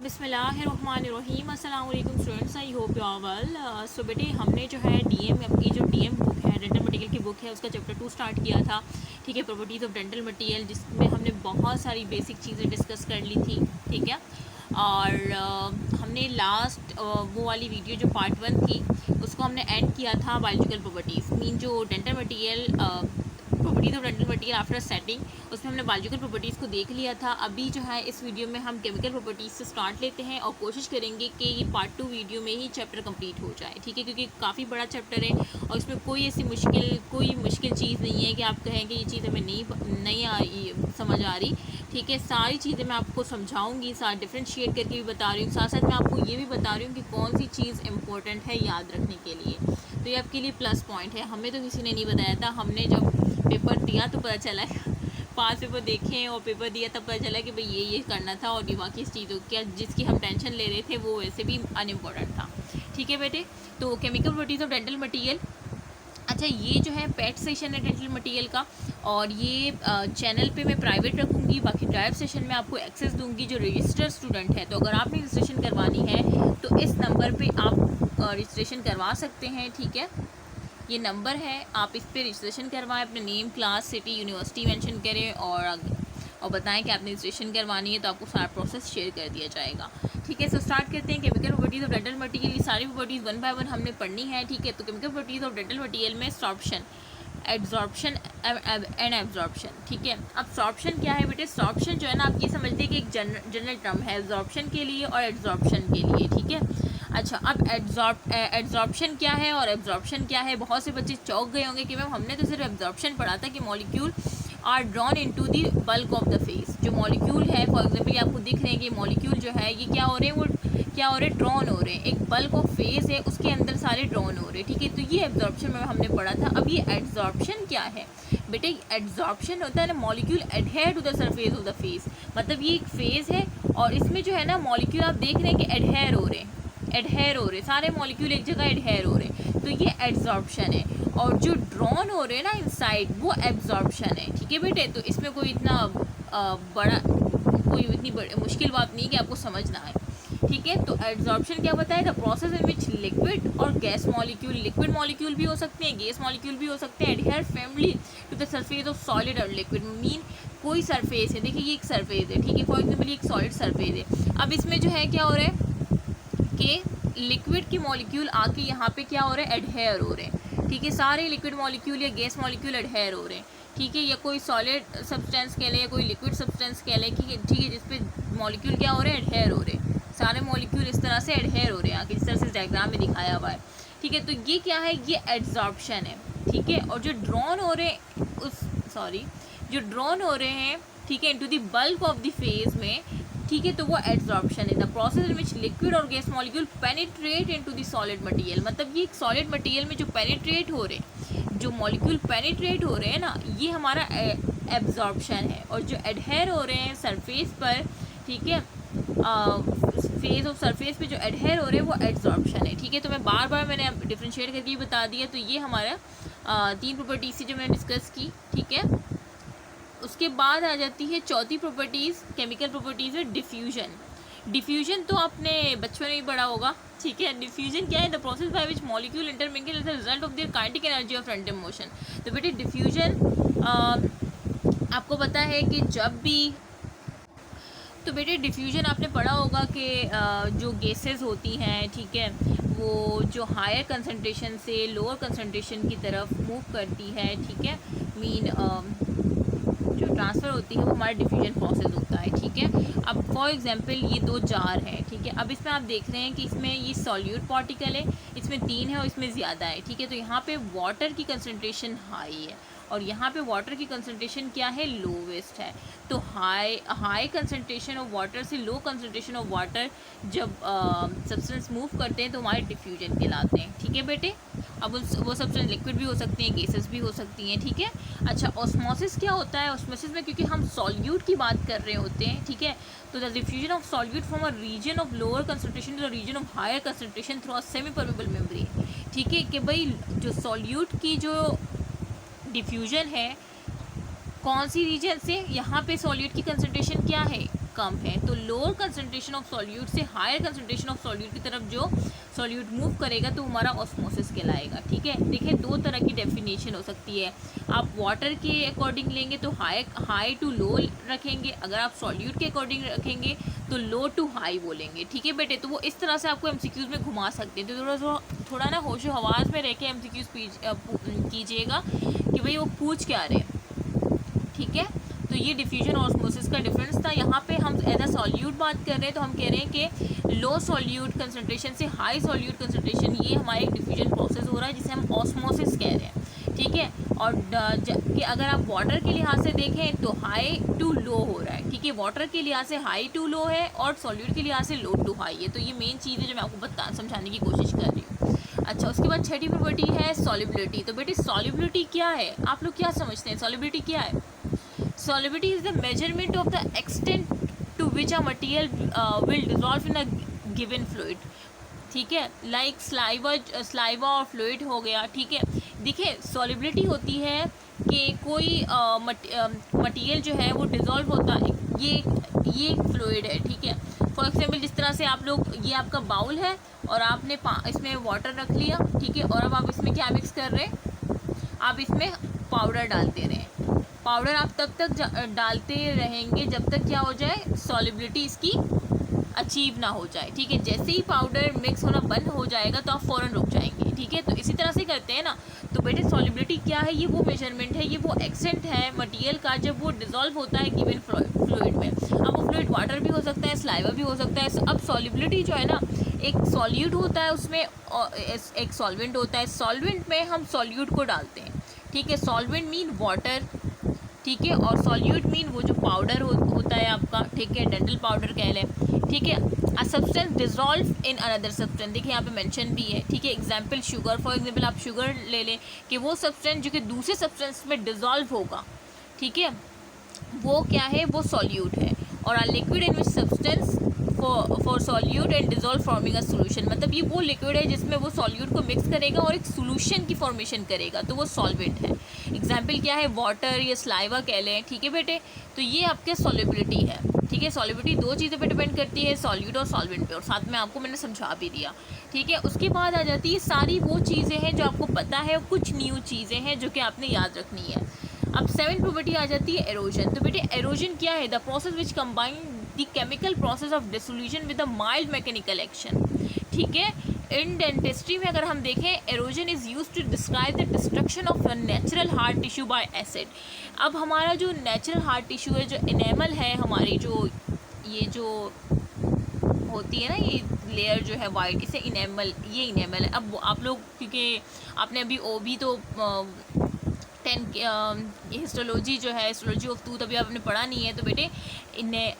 बिस्मिल्लाहिर्रहमानिर्रहीम। अस्सलाम वालेकुम students, I hope you are well. So बेटे हमने जो है डीएम की जो डीएम बुक है, डेंटल मटेरियल की बुक है, उसका चैप्टर 2 स्टार्ट किया था। ठीक है, प्रॉपर्टीज़ ऑफ डेंटल मटेरियल, जिसमें हमने बहुत सारी बेसिक चीज़ें डिस्कस कर ली थी। ठीक है, और हमने लास्ट वो वाली वीडियो जो पार्ट 1 थी उसको हमने एंड किया था बायोलॉजिकल प्रॉपर्टीज़, मीन जो dental material properties of dental material after setting, उसमें हमने बायोलॉजिकल प्रॉपर्टीज़ को देख लिया था। अभी जो है इस वीडियो में हम केमिकल प्रॉपर्टीज़ से स्टार्ट लेते हैं और कोशिश करेंगे कि ये पार्ट 2 वीडियो में ही चैप्टर कंप्लीट हो जाए। ठीक है, क्योंकि काफ़ी बड़ा चैप्टर है और इसमें कोई ऐसी कोई मुश्किल चीज़ नहीं है कि आप कहें कि ये चीज़ हमें नहीं समझ आ रही। ठीक है, सारी चीज़ें मैं आपको समझाऊंगी, साथ डिफ्रेंशिएट करके भी बता रही हूँ, साथ साथ मैं आपको ये भी बता रही हूँ कि कौन सी चीज़ इंपॉर्टेंट है याद रखने के लिए। तो ये आपके लिए प्लस पॉइंट है। हमें तो किसी ने नहीं बताया था, हमने जब पेपर दिया तो पता चला पास पेपर देखें और पेपर दिया तब पता चला कि भाई ये करना था और ये बाकी इस चीज़ों क्या जिसकी हम टेंशन ले रहे थे वो वैसे भी अनइम्पोर्टेंट था। ठीक है बेटे, तो chemical properties of dental material. अच्छा, ये जो है पेट सेशन है डेंटल मटेरियल का, और ये चैनल पे मैं प्राइवेट रखूँगी, बाकी ड्राइव सेशन में आपको एक्सेस दूंगी जो रजिस्टर्ड स्टूडेंट है। तो अगर आपने रजिस्ट्रेशन करवानी है तो इस नंबर पे आप रजिस्ट्रेशन करवा सकते हैं। ठीक है, ये नंबर है, आप इस पर रजिस्ट्रेशन करवाएं, अपने name, class, city, university mention करें और बताएं कि आपने रजिस्ट्रेशन करवानी है, तो आपको सारा प्रोसेस शेयर कर दिया जाएगा। ठीक है, सो स्टार्ट करते हैं। Chemical properties of dental material, ये सारी प्रॉपर्टीज़ 1 बाय 1 हमने पढ़नी है। ठीक है, तो chemical properties of dental material में सॉर्प्शन, एब्जॉर्प्शन एंड एब्जॉर्प्शन। ठीक है, अब सॉर्प्शन क्या है बेटे? सॉर्प्शन जो है ना, आप ये समझते हैं कि एक जनरल टर्म है एब्जॉर्प्शन के लिए और एब्जॉर्प्शन के लिए। ठीक है, अच्छा, अब एब्जॉर्प्शन क्या है और एब्जॉर्प्शन क्या है? बहुत से बच्चे चौंक गए होंगे कि मैम हमने तो सिर्फ एब्जॉर्प्शन पढ़ा था कि molecule are drawn into the bulk of the face. जो मॉलिक्यूल है, फॉर एग्जांपल आपको दिख रहे हैं कि मॉलिक्यूल जो है ये क्या हो रहे हैं, वो क्या हो रहे हैं, ड्रॉन हो रहे हैं। एक बल्क ऑफ फेस है, उसके अंदर सारे ड्रॉन हो रहे हैं। ठीक है, तो ये एब्जॉर्प्शन में हमने पढ़ा था। अब ये एब्जॉर्प्शन क्या है बेटे? एब्जॉर्प्शन होता है ना, molecule adhere to the surface of the face. मतलब ये एक फेस है और इसमें जो है ना मॉलिक्यूल आप देख रहे हैं कि एडहेयर हो रहे हैं, एडहेयर हो रहे, सारे मॉलिक्यूल एक जगह एडहेयर हो रहे हैं, तो ये एब्जॉर्प्शन है। और जो ड्रॉन हो रहे हैं ना इनसाइड, वो एब्जॉर्प्शन है। ठीक है बेटे, तो इसमें कोई इतना कोई इतनी मुश्किल बात नहीं कि आपको समझना है। ठीक है, तो एब्जॉर्प्शन क्या बताया? The process in which liquid और गैस मॉलिक्यूल, लिक्विड मॉलिक्यूल भी हो सकते हैं, गैस मॉलिक्यूल भी हो सकते हैं, adhere family to the surface of solid और लिक्विड। मीन कोई सरफेस है, देखिए ये एक सरफेस है। ठीक है, फॉर एग्जाम्पल ये एक सॉलिड सरफेस है। अब इसमें जो है क्या हो रहा है कि लिक्विड की मॉलिक्यूल आके यहाँ पे क्या हो रहा है, एडहेयर हो रहे हैं। ठीक है, सारे लिक्विड मॉलिक्यूल या गैस मॉलिक्यूल एडहेयर हो रहे हैं। ठीक है, या कोई सॉलिड सब्सटेंस कह लें या कोई लिक्विड सब्सटेंस कह लें, ठीक है, जिसपे मॉलिक्यूल क्या हो रहे हैं, एडहेयर हो रहे हैं। सारे मॉलिक्यूल इस तरह से एडहेयर हो रहे हैं आगे, जिस तरह से डायग्राम में दिखाया हुआ है। ठीक है, तो ये क्या है, ये एब्जॉर्प्शन है। ठीक है, और जो ड्रॉन हो रहे हैं जो ड्रॉन हो रहे हैं, ठीक है, into the bulk of the phase में, ठीक है, तो वो एब्जॉर्प्शन है। The process in which liquid और gas molecule penetrate into the solid material. मतलब ये एक सॉलिड मटेरियल में जो पेनिट्रेट हो रहे हैं, जो मॉलिक्यूल पेनिट्रेट हो रहे हैं ना, ये हमारा एब्जॉर्प्शन है। और जो एडहेयर हो रहे हैं सरफेस पर, ठीक है, फेस ऑफ सरफेस पे जो एडहेयर हो रहे हैं वो एब्जॉर्प्शन है। ठीक है, तो मैं बार बार मैंने डिफ्रेंशिएट करके ही बता दिया। तो ये हमारा 3 प्रॉपर्टीज थी जो मैंने डिस्कस की। ठीक है, उसके बाद आ जाती है चौथी प्रॉपर्टीज़, केमिकल प्रॉपर्टीज़ है डिफ्यूजन। डिफ्यूजन तो आपने बचपन में ही पढ़ा होगा। ठीक है, डिफ्यूजन क्या है? The process by which molecule intermingle as a result of their kinetic energy of random motion. तो बेटे डिफ्यूजन आपको पता है कि जब भी, तो बेटे डिफ्यूजन आपने पढ़ा होगा कि जो गैसेस होती हैं, ठीक है, वो जो हायर कंसंट्रेशन से लोअर कंसंट्रेशन की तरफ मूव करती है। ठीक है, मीन जो ट्रांसफ़र होती है वो हमारा डिफ्यूजन प्रोसेस होता है। ठीक है, अब फॉर एग्जांपल ये 2 जार हैं। ठीक है, अब इसमें आप देख रहे हैं कि इसमें ये सॉल्यूट पार्टिकल है, इसमें 3 है और इसमें ज़्यादा है। ठीक है, तो यहाँ पे वाटर की कंसनट्रेशन हाई है और यहाँ पे वाटर की कंसनट्रेशन क्या है, लोवेस्ट है। तो हाई कंसनट्रेशन ऑफ वाटर से लो कंसनट्रेशन ऑफ वाटर जब सब्सटेंस मूव करते हैं तो हमारे डिफ्यूजन कहलाते हैं। ठीक है बेटे, अब वो सब्सटेंस लिक्विड भी हो सकती हैं, गैसेस भी हो सकती हैं। ठीक है, अच्छा, ऑस्मोसिस क्या होता है? ऑस्मोसिस में क्योंकि हम सॉल्यूट की बात कर रहे होते हैं, ठीक है, तो the diffusion of solute from a region of lower concentration to the region of higher concentration through a semi permeable membrane. ठीक है, कि भाई जो सॉल्यूट की जो डिफ्यूजन है कौन सी रीजन से, यहाँ पे सॉल्यूट की कंसंट्रेशन क्या है, कम है। तो लोअर कंसंट्रेशन ऑफ सॉल्यूट से हायर कंसंट्रेशन ऑफ सॉल्यूट की तरफ जो सॉल्यूट मूव करेगा तो हमारा ऑस्मोसिस कहलाएगा। ठीक है, देखिए दो तरह की डेफिनेशन हो सकती है। आप वाटर के अकॉर्डिंग लेंगे तो हाई टू लो रखेंगे, अगर आप सॉल्यूट के अकॉर्डिंग रखेंगे तो लो टू हाई बोलेंगे। ठीक है बेटे, तो वो इस तरह से आपको एमसीक्यूज में घुमा सकते हैं। तो थोड़ा ना होशो हवास में रह के एमसीक्यूज कीजिएगा कि भाई वो पूछ क्या रहे हैं। ठीक है, तो ये डिफ्यूजन और ऑस्मोसिस का डिफरेंस था। यहाँ पे हम एज अ सॉल्यूट बात कर रहे हैं तो हम कह रहे हैं कि लो सॉल्यूट कंसंट्रेशन से हाई सॉल्यूट कंसंट्रेशन, ये हमारा एक डिफ्यूजन प्रोसेस हो रहा है जिसे हम ऑस्मोसिस कह रहे हैं। ठीक है, और कि अगर आप वाटर के लिहाज से देखें तो हाई टू लो हो रहा है। ठीक है, वाटर के लिहाज से हाई टू लो है और सॉल्यूट के लिहाज से लो टू हाई है। तो ये मेन चीज़ है जो मैं आपको समझाने की कोशिश कर रही हूँ। अच्छा, उसके बाद छठी प्रॉपर्टी है सॉल्युबिलिटी। तो बेटे सॉल्युबिलिटी क्या है, आप लोग क्या समझते हैं सॉल्युबिलिटी क्या है? Solubility is the measurement of the extent to which a material will dissolve in a given fluid. ठीक है, लाइक स्लाइवा और फ्लूइड हो गया। ठीक है, देखिए सॉल्युबिलिटी होती है कि कोई मटेरियल जो है वो डिज़ोल्व होता है, ये एक फ्लूइड है। ठीक है, फॉर एग्जाम्पल जिस तरह से आप लोग, ये आपका बाउल है और आपने इसमें वाटर रख लिया। ठीक है, और अब आप इसमें क्या मिक्स कर रहे हैं, आप इसमें पाउडर डालते रहें। पाउडर आप तब तक डालते रहेंगे जब तक क्या हो जाए, सॉल्युबिलिटी इसकी अचीव ना हो जाए। ठीक है, जैसे ही पाउडर मिक्स होना बंद हो जाएगा तो आप फ़ौरन रुक जाएंगे। ठीक है, तो इसी तरह से करते हैं ना। तो बेटे सॉल्युबिलिटी क्या है, ये वो मेजरमेंट है, ये वो एक्सेंट है मटेरियल का जब वो डिज़ोल्व होता है गिवन फ्लूइड में। अब वो फ्लूइड वाटर भी हो सकता है, स्लाइवा भी हो सकता है। अब सॉल्युबिलिटी जो है ना, एक सॉल्यूट होता है उसमें और एक सॉल्वेंट होता है। सॉल्वेंट में हम सॉल्यूट को डालते हैं। ठीक है, सॉल्वेंट मीन वाटर। ठीक है, और सॉल्यूट मीन वो जो पाउडर होता है आपका। ठीक है, डेंटल पाउडर कह लें। ठीक है, a substance dissolve in another substance, देखिए यहाँ पे मेंशन भी है। ठीक है, एग्जांपल शुगर, फॉर एग्जांपल आप शुगर ले लें कि वो सब्सटेंस जो कि दूसरे सब्सटेंस में डिजॉल्व होगा। ठीक है, वो क्या है, वो सॉल्यूट है। और a liquid in which substance for solute and dissolve forming a solution, मतलब ये वो लिक्विड है जिसमें वो सॉल्यूट को मिक्स करेगा और एक सोल्यूशन की फॉर्मेशन करेगा, तो वो सॉल्वेंट है। एग्जाम्पल क्या है, वाटर या स्लाइवा कह लें। ठीक है बेटे, तो ये आपके सॉल्युबिलिटी है। ठीक है, सॉल्युबिलिटी दो चीज़ों पे डिपेंड करती है, सॉल्यूट और सॉल्वेंट पे, और साथ में आपको मैंने समझा भी दिया। ठीक है, उसके बाद आ जाती है सारी वो चीज़ें हैं जो आपको पता है, कुछ न्यू चीज़ें हैं जो कि आपने याद रखनी है। अब 7th प्रॉपर्टी आ जाती है एरोजन। तो बेटे एरोजन क्या है, the process which combine the chemical process of dissolution with a mild mechanical action. ठीक है, इन डेंटिस्ट्री में अगर हम देखें, erosion is use to describe the destruction of natural hard tissue by acid. अब हमारा जो नेचुरल हार्ड टिश्यू है, जो इनेमल है हमारी, जो ये जो होती है ना, ये लेयर जो है वाइट, इसे इनेमल, ये इनेमल है। अब आप लोग क्योंकि आपने अभी ओबी तो 10 हिस्टोलॉजी जो है, हिस्टोलॉजी ऑफ टूथ अभी आपने पढ़ा नहीं है, तो बेटे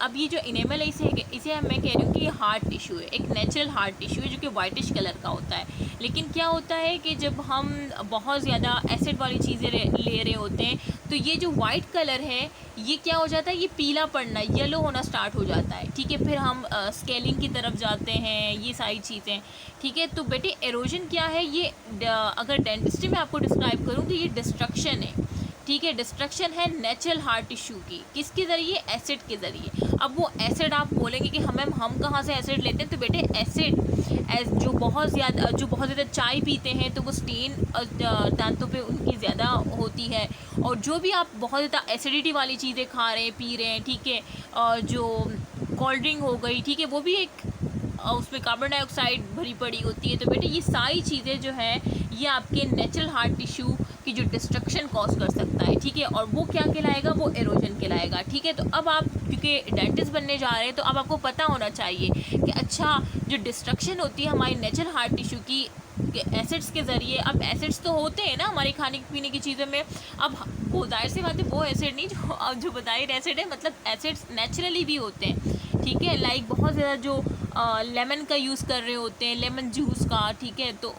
अब ये जो इनेमल है, इसे मैं कह रही हूँ कि ये हार्ड टिश्यू है, एक नेचुरल हार्ड टिश्यू है जो कि वाइटिश कलर का होता है। लेकिन क्या होता है कि जब हम बहुत ज़्यादा एसिड वाली चीज़ें ले रहे होते हैं तो ये जो वाइट कलर है ये क्या हो जाता है, ये पीला पड़ना, येलो होना स्टार्ट हो जाता है। ठीक है, फिर हम स्केलिंग की तरफ जाते हैं, ये सारी चीज़ें। ठीक है, तो बेटे एरोजन क्या है, ये अगर डेंटिस्ट्री में आपको डिस्क्राइब करूँ तो ये डिस्ट्रक्शन है। ठीक है, डिस्ट्रक्शन है नेचुरल हार्ड टिश्यू की, किसके ज़रिए, एसिड के ज़रिए। अब वो एसिड आप बोलेंगे कि हम कहाँ से एसिड लेते हैं, तो बेटे एसिड जो बहुत ज़्यादा चाय पीते हैं तो वो स्टेन दांतों पे उनकी ज़्यादा होती है। और जो भी आप बहुत ज़्यादा एसिडिटी वाली चीज़ें खा रहे हैं, पी रहे हैं, ठीक है, जो कोल्ड ड्रिंक हो गई, ठीक है, वो भी एक उसमें कार्बन डाइऑक्साइड भरी पड़ी होती है। तो बेटे ये सारी चीज़ें जो है ये आपके नेचुरल हार्ट टिश्यू की जो डिस्ट्रक्शन कॉज कर सकता है। ठीक है, और वो क्या कहलाएगा, वो एरोजन कहलाएगा। ठीक है, तो अब आप क्योंकि डेंटिस्ट बनने जा रहे हैं तो अब आपको पता होना चाहिए कि अच्छा जो डिस्ट्रक्शन होती है हमारी नेचुरल हार्ट टिश्यू की एसिड्स के ज़रिए, अब एसिड्स तो होते हैं ना हमारे खाने पीने की चीज़ों में, अब वो जाहिर सी बात है वो एसिड नहीं जो बताइए एसिड है, मतलब एसिड्स नेचुरली भी होते हैं। ठीक है, लाइक बहुत ज़्यादा जो लेमन का यूज़ कर रहे होते हैं, लेमन जूस का, ठीक है, तो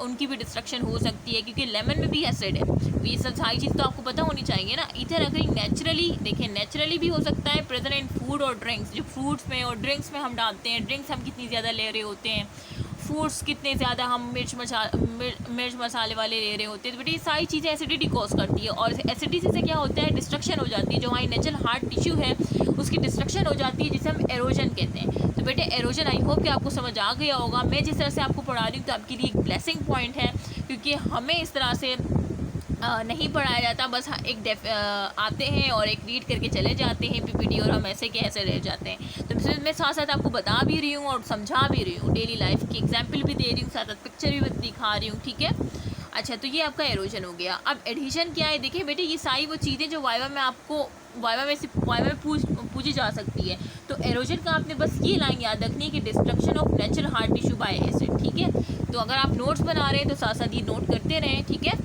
उनकी भी डिस्ट्रक्शन हो सकती है क्योंकि लेमन में भी एसिड है। ये सब सारी चीज़ तो आपको पता होनी चाहिए ना। इधर अगर नेचुरली देखिए, नेचुरली भी हो सकता है प्रेजेंट इन फूड और ड्रिंक्स, जो फ्रूट्स में और ड्रिंक्स में हम डालते हैं, ड्रिंक्स हम कितनी ज़्यादा ले रहे होते हैं, फूड्स कितने ज़्यादा हम मिर्च मसाले वाले ले रहे होते हैं, तो बेटे ये सारी चीज़ें एसिडिटी कॉज करती है। और एसिडिटी से क्या होता है, डिस्ट्रक्शन हो जाती है, जो हमारी नेचुरल हार्ट टिश्यू है उसकी डिस्ट्रक्शन हो जाती है, जिसे हम एरोजन कहते हैं। तो बेटे एरोजन आई होप कि आपको समझ आ गया होगा। मैं जिस तरह से आपको पढ़ा रही हूँ तो आपके लिए एक ब्लेसिंग पॉइंट है, क्योंकि हमें इस तरह से नहीं पढ़ाया जाता, बस आते हैं और एक रीड करके चले जाते हैं पीपीटी, और हम ऐसे के ऐसे रह जाते हैं। तो मैं साथ साथ आपको बता भी रही हूँ और समझा भी रही हूँ, डेली लाइफ की एग्जांपल भी दे रही हूँ, साथ साथ पिक्चर भी दिखा रही हूँ, ठीक है। अच्छा, तो ये आपका एरोजन हो गया। अब एडिशन क्या है, देखिए बेटे ये सारी वो चीज़ें जो वाइवा में आपको वाइवा में पूछी जा सकती है। तो एरोजन का आपने बस ये लाइन याद रखनी है कि destruction of natural heart tissue by acid, ठीक है। तो अगर आप नोट्स बना रहे हैं तो साथ साथ ये नोट करते रहें, ठीक है।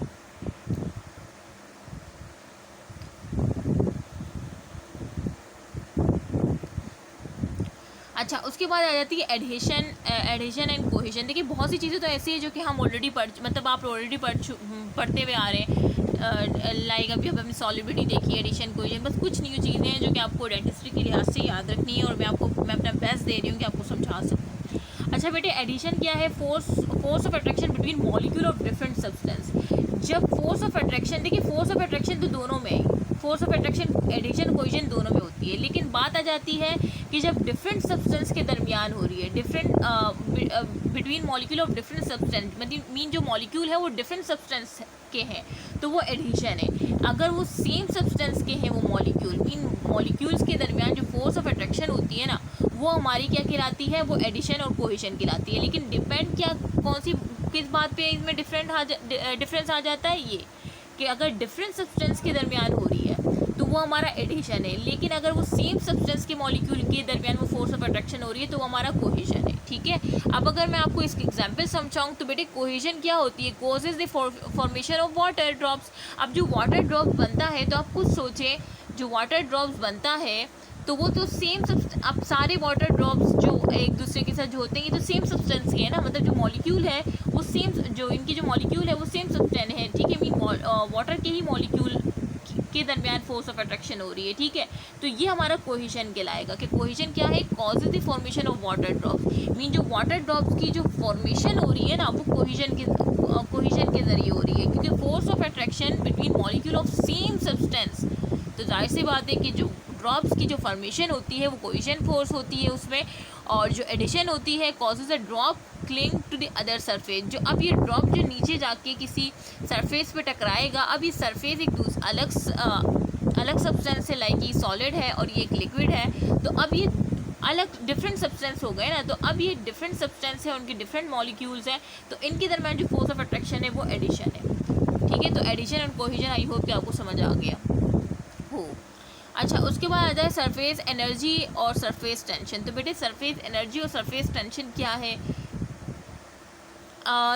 अच्छा, उसके बाद आ जाती है एडहेशन एंड कोहेशन। देखिए बहुत सी चीज़ें तो ऐसी है जो कि हम ऑलरेडी आप ऑलरेडी पढ़ते हुए आ रहे हैं। लाइक अभी हमने सॉलिबिलिटी देखी, एडिशन कोहेशन, बस कुछ न्यू चीज़ें हैं जो कि आपको डेंटिस्ट्री के लिहाज से याद रखनी है, और मैं अपना बेस्ट दे रही हूँ कि आपको समझा सकूँ। अच्छा बेटे, एडिशन क्या है, force of attraction between molecule of different substance. जब फोर्स ऑफ अट्रैक्शन, देखिए फोर्स ऑफ अट्रैक्शन तो दोनों में है, force of attraction adhesion cohesion दोनों में होती है, लेकिन बात आ जाती है कि जब डिफरेंट सब्सटेंस के दरमियान हो रही है, between molecule of different substance, मतलब मीन जो मॉलिक्यूल है वो डिफरेंट सब्सटेंस के हैं, तो वो एडिशन है। अगर वो सेम सब्सटेंस के हैं वो मॉलिक्यूल, मीन मॉलिक्यूल्स के दरमियान जो फोर्स ऑफ अट्रैक्शन होती है ना, वो हमारी क्या कहलाती है, वो एडिशन और कोहेशन कहलाती है। लेकिन डिपेंड क्या किस बात पे इसमें डिफरेंस आ जाता है, ये कि अगर डिफरेंट सब्सटेंस के दरमियान हो रही है तो वो हमारा एडिशन है, लेकिन अगर वो सेम सब्सटेंस के मॉलिक्यूल के दरमियान वो फोर्स ऑफ अट्रैक्शन हो रही है तो वो हमारा कोहेशन है, ठीक है। अब अगर मैं आपको इसकी एग्जांपल समझाऊँ तो बेटे कोहेशन क्या होती है, causes the formation of water drops. अब जो वाटर ड्रॉप बनता है, तो आप खुद सोचें, जो वाटर ड्रॉप्स बनता है तो वो तो सेम अब सारे वाटर ड्रॉप्स जो एक दूसरे के साथ जो होते हैं, ये तो सेम सब्सटेंस के हैं ना, मतलब जो मॉलिक्यूल है वो सेम, जो इनकी जो मॉलिक्यूल है वो सेम सब्सटेंस है, ठीक है। मीन वाटर के ही मॉलिक्यूल के दरमियान फोर्स ऑफ अट्रैक्शन हो रही है, ठीक है। तो ये हमारा कोहेशन कहलाएगा कि कोहेशन क्या है, causes the formation of water drops. Mean जो वाटर ड्रॉप्स की जो फॉर्मेशन हो रही है ना, वो कोहेशन के ज़रिए हो रही है, क्योंकि force of attraction between molecule of same substance, तो जाहिर सी बात है कि जो ड्रॉप्स की जो फॉर्मेशन होती है वो कोहेशन फोर्स होती है उसमें, और जो एडिशन होती है causes a drop cling to the other surface. जो अब ये ड्रॉप जो नीचे जाके किसी सरफेस पे टकराएगा, अब ये सरफेस एक अलग सब्सटेंस से, लाइक ये सॉलिड है और ये एक लिक्विड है, तो अब ये अलग डिफरेंट सब्सटेंस हो गए ना, तो अब ये डिफरेंट सब्सटेंस है, उनके डिफरेंट मॉलिक्यूल्स हैं, तो इनके दरमियान जो फोर्स ऑफ अट्रैक्शन है वो एडिशन है, ठीक है। तो एडिशन और कोहेशन आई होप कि आपको समझ आ गया हो। अच्छा, उसके बाद आ जाए सरफेस एनर्जी और सरफेस टेंशन। तो बेटे सरफेस एनर्जी और सरफेस टेंशन क्या है,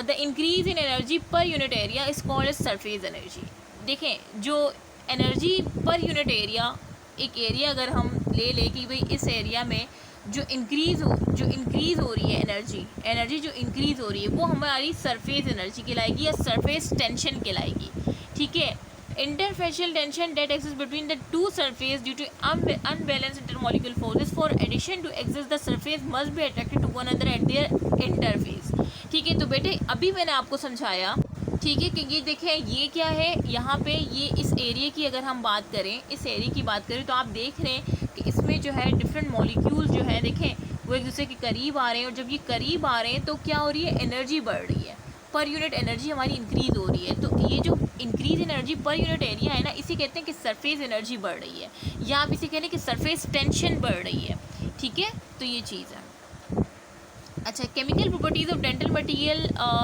the increase in energy per unit area is called as surface energy. देखें, जो एनर्जी पर यूनिट एरिया, एक एरिया अगर हम ले कि भाई इस एरिया में जो इंक्रीज़ हो रही है एनर्जी जो इंक्रीज़ हो रही है वो हमारी सरफेस एनर्जी कहलाएगी या सरफेस टेंशन कहलाएगी, ठीक है। Interfacial tension that exists between the two surfaces due to unbalanced intermolecular forces. For addition to exist, the surface must be attracted to one another at their interface. ठीक है, तो बेटे अभी मैंने आपको समझाया, ठीक है, कि ये देखें ये क्या है, यहाँ पे ये इस एरिया की अगर हम बात करें, इस एरिया की बात करें तो आप देख रहे हैं कि इसमें जो है डिफरेंट मॉलिक्यूल्स जो है, देखें वो एक दूसरे के करीब आ रहे हैं, और जब ये करीब आ रहे हैं तो क्या हो रही है, एनर्जी बढ़ रही है, पर यूनिट एनर्जी हमारी इंक्रीज़ हो रही है। तो ये जो increase energy per unit area है ना, इसे कहते हैं कि सरफेस एनर्जी बढ़ रही है, या आप इसे कह रहे हैं कि सरफेस टेंशन बढ़ रही है, ठीक है। तो ये चीज़ है। अच्छा, chemical properties of dental material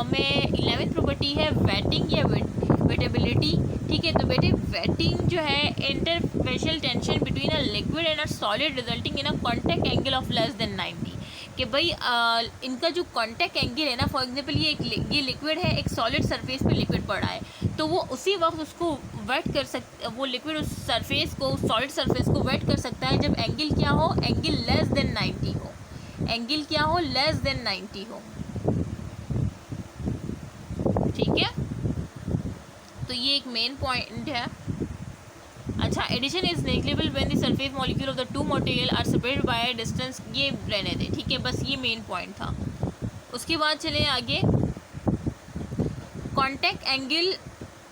में 11th प्रॉपर्टी है वेटिंग या वेटेबिलिटी, ठीक है। तो बेटे वेटिंग जो है interfacial tension between a liquid and a solid resulting in a contact angle of less than 90, कि भाई इनका जो कॉन्टैक्ट एंगल है ना, फॉर एग्जांपल ये लिक्विड है, एक सॉलिड सरफेस पे लिक्विड पड़ा है, तो वो उसी वक्त उसको वेट कर वो लिक्विड उस सरफेस को, सॉलिड सरफेस को वेट कर सकता है जब एंगल क्या हो, एंगल लेस देन 90 हो, एंगल क्या हो, लेस देन 90 हो, ठीक है। तो ये एक मेन पॉइंट है। अच्छा, adhesion is negligible when the surface molecule of the two material are separated by distance, ये रहने दे, ठीक है, बस ये मेन पॉइंट था। उसके बाद चले आगे, कॉन्टैक्ट एंगल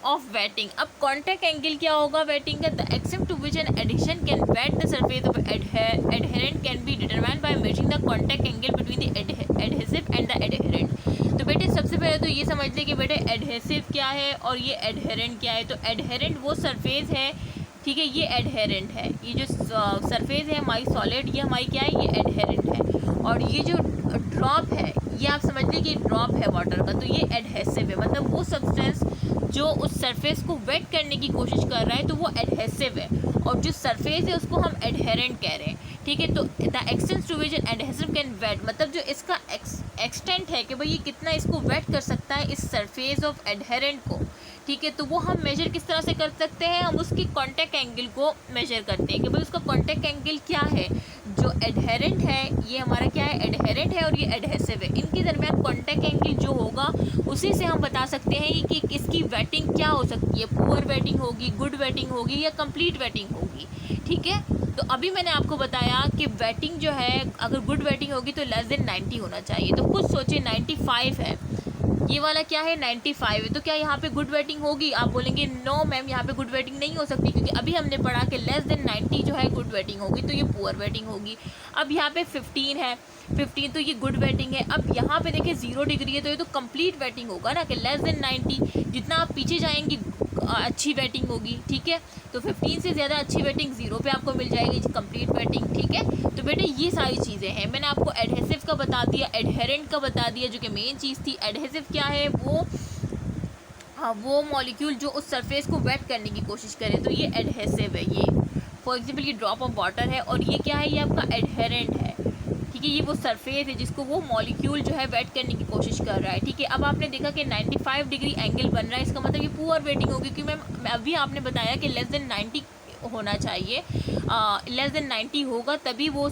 ऑफ वेटिंग। अब कॉन्टैक्ट एंगल क्या होगा वेटिंग का? The extent to which an adhesion can wet the surface of adherent can be determined by measuring the contact angle between the adhesive and the adherent. तो बेटे सबसे पहले तो ये समझ लें कि बेटे एडहेसिव क्या है और ये एडहेरेंट क्या है। तो एडहेरेंट वो सरफेस है, ठीक है, ये एडहेरेंट है। ये जो सरफेस है हमारी सॉलिड, ये हमारी क्या है, ये एडहेरेंट है। और ये जो ड्रॉप है, ये आप समझ लीजिए कि ड्रॉप है वाटर का, तो ये एडहेसिव है। मतलब वो सब्सटेंस जो उस सरफेस को वेट करने की कोशिश कर रहा है तो वो एडहेसिव है, और जो सरफेस है उसको हम एडहेरेंट कह रहे हैं, ठीक है। तो the extent to which an adhesive can wet, मतलब जो इसका एक्सटेंट है कि भाई ये कितना इसको वेट कर सकता है इस सरफेस ऑफ एडहेरेंट को, ठीक है। तो वो हम मेजर किस तरह से कर सकते हैं? हम उसकी कॉन्टैक्ट एंगल को मेजर करते हैं कि भाई उसका कॉन्टैक्ट एंगल क्या है। जो एडहेरेंट है ये हमारा क्या है, एडहेरेंट है, और ये एडहेसिव है। इनके दरमियान कॉन्टैक्ट एंगल जो होगा उसी से हम बता सकते हैं कि इसकी वेटिंग क्या हो सकती है, पुअर वेटिंग होगी, गुड वेटिंग होगी, या कंप्लीट वेटिंग होगी, ठीक है। तो अभी मैंने आपको बताया कि वेटिंग जो है अगर गुड वेटिंग होगी तो लेस देन 90 होना चाहिए। तो खुद सोचिए 95 है, ये वाला क्या है 95 है, तो क्या यहाँ पे गुड वेटिंग होगी? आप बोलेंगे नो मैम यहाँ पे गुड वेटिंग नहीं हो सकती, क्योंकि अभी हमने पढ़ा कि लेस देन 90 जो है गुड वेटिंग होगी, तो ये पुअर वेटिंग होगी। अब यहाँ पे 15 है, 15 तो ये गुड वेटिंग है। अब यहाँ पे देखिए 0 डिग्री है, तो ये तो कंप्लीट वेटिंग होगा ना, कि लेस देन 90, जितना आप पीछे जाएंगी अच्छी वेटिंग होगी, ठीक है। तो 15 से ज़्यादा अच्छी वेटिंग 0 पे आपको मिल जाएगी, कंप्लीट वेटिंग, ठीक है। तो बेटे ये सारी चीज़ें हैं, मैंने आपको एडहेसिव का बता दिया, एडहेरेंट का बता दिया, जो कि मेन चीज़ थी। एडहेसिव क्या है? वो हाँ, वो मॉलिक्यूल जो उस सरफेस को वेट करने की कोशिश करे, तो ये एडहेसिव है। ये फॉर एग्जाम्पल ये ड्रॉप ऑफ वाटर है, और ये क्या है, ये आपका एडहेरेंट है, ठीक है। ये वो सरफेस है जिसको वो मॉलिक्यूल जो है वेट करने की कोशिश कर रहा है, ठीक है। अब आपने देखा कि 95 डिग्री एंगल बन रहा है, इसका मतलब ये पुअर वेटिंग होगी, क्योंकि मैम अभी आपने बताया कि लेस देन 90 होना चाहिए, लेस देन 90 होगा तभी वो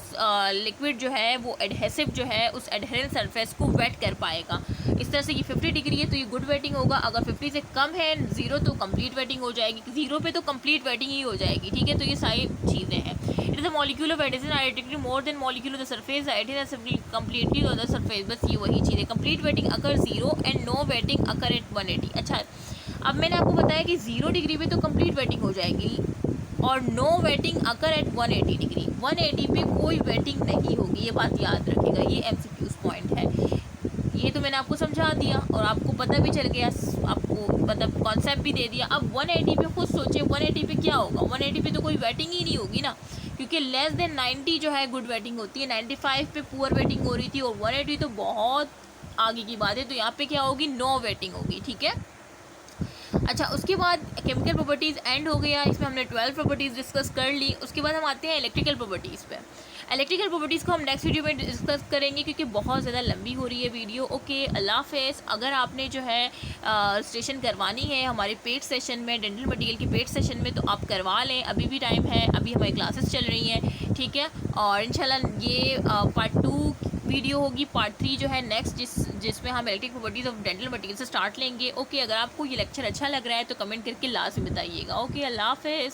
लिक्विड जो है वो एडहेसिव जो है उस एडहेरेंट सरफेस को वेट कर पाएगा। इस तरह से ये 50 डिग्री है तो ये गुड वेटिंग होगा। अगर 50 से कम है 0 तो कंप्लीट वेटिंग हो जाएगी, 0 पे तो कंप्लीट वेटिंग ही हो जाएगी, ठीक है। तो ये सारी चीज़ें हैं। It is a molecule of adhesion identity more than molecule of the surface completely on the surface. बस ये वही चीज़ है। Complete wetting occur 0 and no wetting occur at 180। अच्छा, अब मैंने आपको बताया कि 0 डिग्री पे तो कंप्लीट वेटिंग हो जाएगी, और no wetting occur at 180 degree. 180 पे कोई वेटिंग नहीं होगी, ये बात याद रखिएगा। ये MCQ पॉइंट है। ये तो मैंने आपको समझा दिया और आपको पता भी चल गया, आपको मतलब कॉन्सेप्ट भी दे दिया। अब 180 पे खुद सोचे 180 पे क्या होगा। 180 पे तो कोई वेटिंग ही नहीं होगी ना, क्योंकि लेस देन 90 जो है गुड वेटिंग होती है, 95 पे पुअर वेटिंग हो रही थी, और 180 तो बहुत आगे की बात है। तो यहाँ पे क्या होगी, नो वेटिंग होगी, ठीक है। अच्छा, उसके बाद केमिकल प्रॉपर्टीज़ एंड हो गया। इसमें हमने 12 प्रॉपर्टीज़ डिस्कस कर ली। उसके बाद हम आते हैं इलेक्ट्रिकल प्रॉपर्टीज़ पे। इलेक्ट्रिकल प्रॉपर्टीज़ को हम नेक्स्ट वीडियो में डिस्कस करेंगे, क्योंकि बहुत ज़्यादा लंबी हो रही है वीडियो। ओके, अल्लाह हाफ़िज़। अगर आपने जो है रजिस्ट्रेशन करवानी है हमारे पेड सेशन में, डेंटल मटीरियल के पेड सेशन में, तो आप करवा लें, अभी भी टाइम है, अभी हमारी क्लासेस चल रही हैं, ठीक है। और इंशाल्लाह ये पार्ट 2 वीडियो होगी। पार्ट 3 जो है नेक्स्ट जिसमें हम electric properties of dental material से स्टार्ट लेंगे। ओके, अगर आपको ये लेक्चर अच्छा लग रहा है तो कमेंट करके लाजमी बताइएगा। ओके, अल्लाह हाफ़िज़।